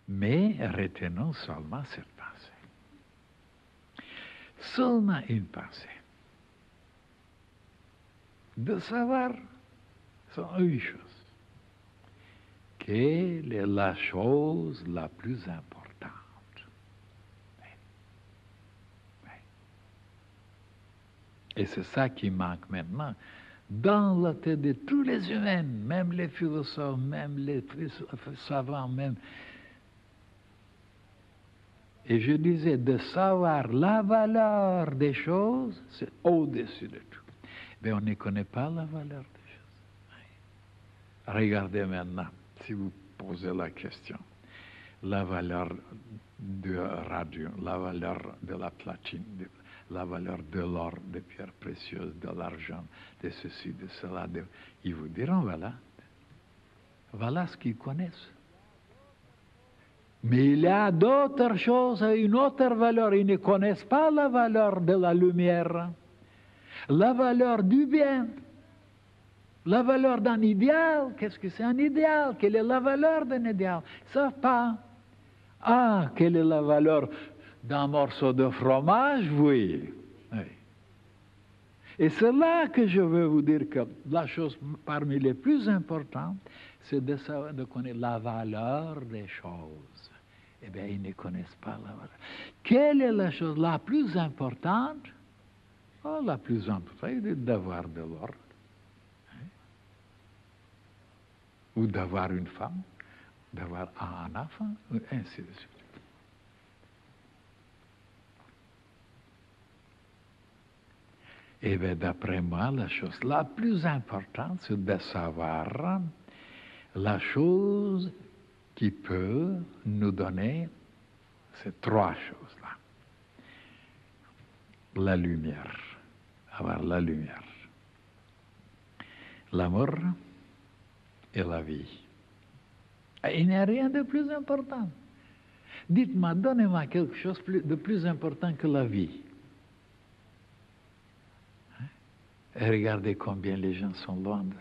Mais retenons seulement cette pensée. Seulement une pensée. De savoir, c'est une chose. Quelle est la chose la plus importante? Et c'est ça qui manque maintenant dans la tête de tous les humains, même les philosophes, même les savants, même. Et je disais, de savoir la valeur des choses, c'est au-dessus de tout. Mais on ne connaît pas la valeur des choses. Regardez maintenant, si vous posez la question, la valeur de radio, la valeur de la platine, la valeur de l'or, des pierres précieuses, de l'argent, de ceci, de cela. Ils vous diront, voilà ce qu'ils connaissent. Mais il y a d'autres choses, une autre valeur. Ils ne connaissent pas la valeur de la lumière, la valeur du bien, la valeur d'un idéal. Qu'est-ce que c'est un idéal? Quelle est la valeur d'un idéal? Ils ne savent pas. Ah, quelle est la valeur d'un morceau de fromage? Oui. Et c'est là que je veux vous dire que la chose parmi les plus importantes, c'est de savoir, de connaître la valeur des choses. Eh bien, ils ne connaissent pas la valeur. Quelle est la chose la plus importante? Oh, la plus importante, c'est d'avoir de l'or. Ou d'avoir une femme, d'avoir un enfant, ainsi de suite. Eh bien, d'après moi, la chose la plus importante, c'est de savoir la chose qui peut nous donner ces trois choses-là. La lumière, avoir la lumière, l'amour et la vie. Et il n'y a rien de plus important. Dites-moi, donnez-moi quelque chose de plus important que la vie. Et regardez combien les gens sont loin de ça.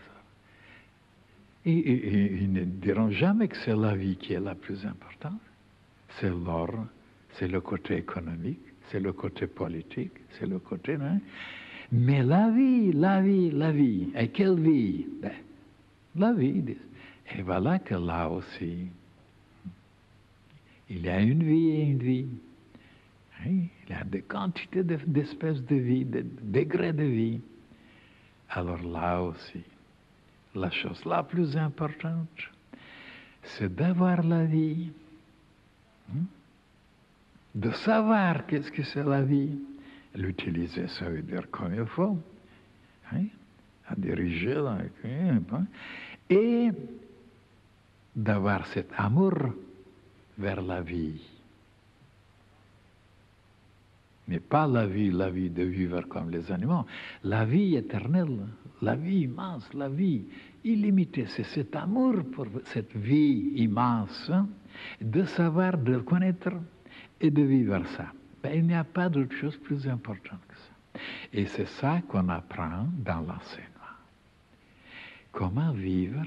Et ils ne diront jamais que c'est la vie qui est la plus importante. C'est l'or, c'est le côté économique, c'est le côté politique, c'est le côté... Hein? Mais la vie, la vie, la vie. Et quelle vie? Ben, la vie. Et voilà que là aussi, il y a une vie et une vie. Hein? Il y a des quantités d'espèces de vie, de degrés de vie. Alors là aussi, la chose la plus importante, c'est d'avoir la vie, de savoir qu'est-ce que c'est la vie, l'utiliser, ça veut dire comme il faut, hein? À diriger, là, et d'avoir cet amour vers la vie. Mais pas la vie de vivre comme les animaux. La vie éternelle, la vie immense, la vie illimitée. C'est cet amour pour cette vie immense, de savoir, de connaître et de vivre ça. Ben, il n'y a pas d'autre chose plus importante que ça. Et c'est ça qu'on apprend dans l'enseignement. Comment vivre,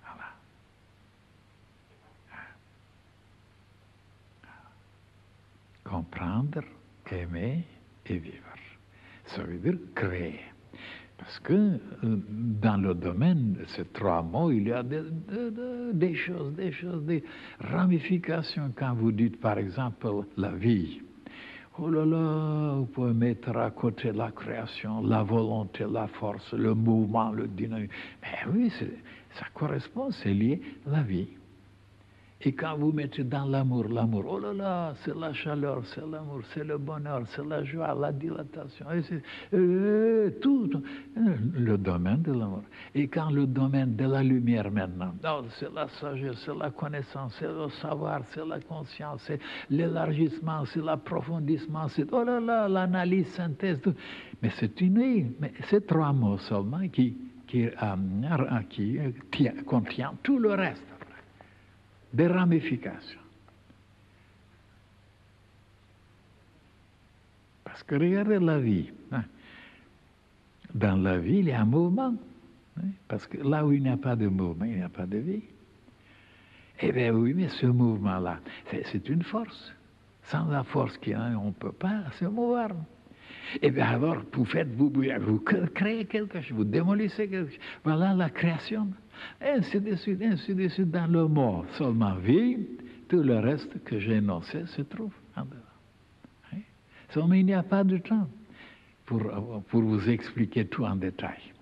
voilà. Comprendre, aimer et vivre. Ça veut dire créer. Parce que dans le domaine de ces trois mots, il y a des choses, des ramifications. Quand vous dites, par exemple, la vie, oh là là, vous pouvez mettre à côté la création, la volonté, la force, le mouvement, le dynamisme. Mais oui, ça correspond, c'est lié à la vie. Et quand vous mettez dans l'amour, oh là là, c'est la chaleur, c'est l'amour, c'est le bonheur, c'est la joie, la dilatation, tout le domaine de l'amour. Et quand le domaine de la lumière maintenant, c'est la sagesse, c'est la connaissance, c'est le savoir, c'est la conscience, c'est l'élargissement, c'est l'approfondissement, c'est, oh là là, l'analyse, synthèse, tout. Mais c'est une, mais c'est trois mots seulement qui contient tout le reste. Des ramifications. Parce que regardez la vie. Hein. Dans la vie, il y a un mouvement. Hein. Parce que là où il n'y a pas de mouvement, il n'y a pas de vie. Eh bien oui, mais ce mouvement-là, c'est une force. Sans la force qu'il y a, on ne peut pas se mouvoir. Et bien alors, vous créez quelque chose, vous démolissez quelque chose. Voilà la création. Ainsi de suite, dans le mot seulement vie, tout le reste que j'ai énoncé se trouve en dedans. Hein? Seulement, il n'y a pas de temps pour vous expliquer tout en détail.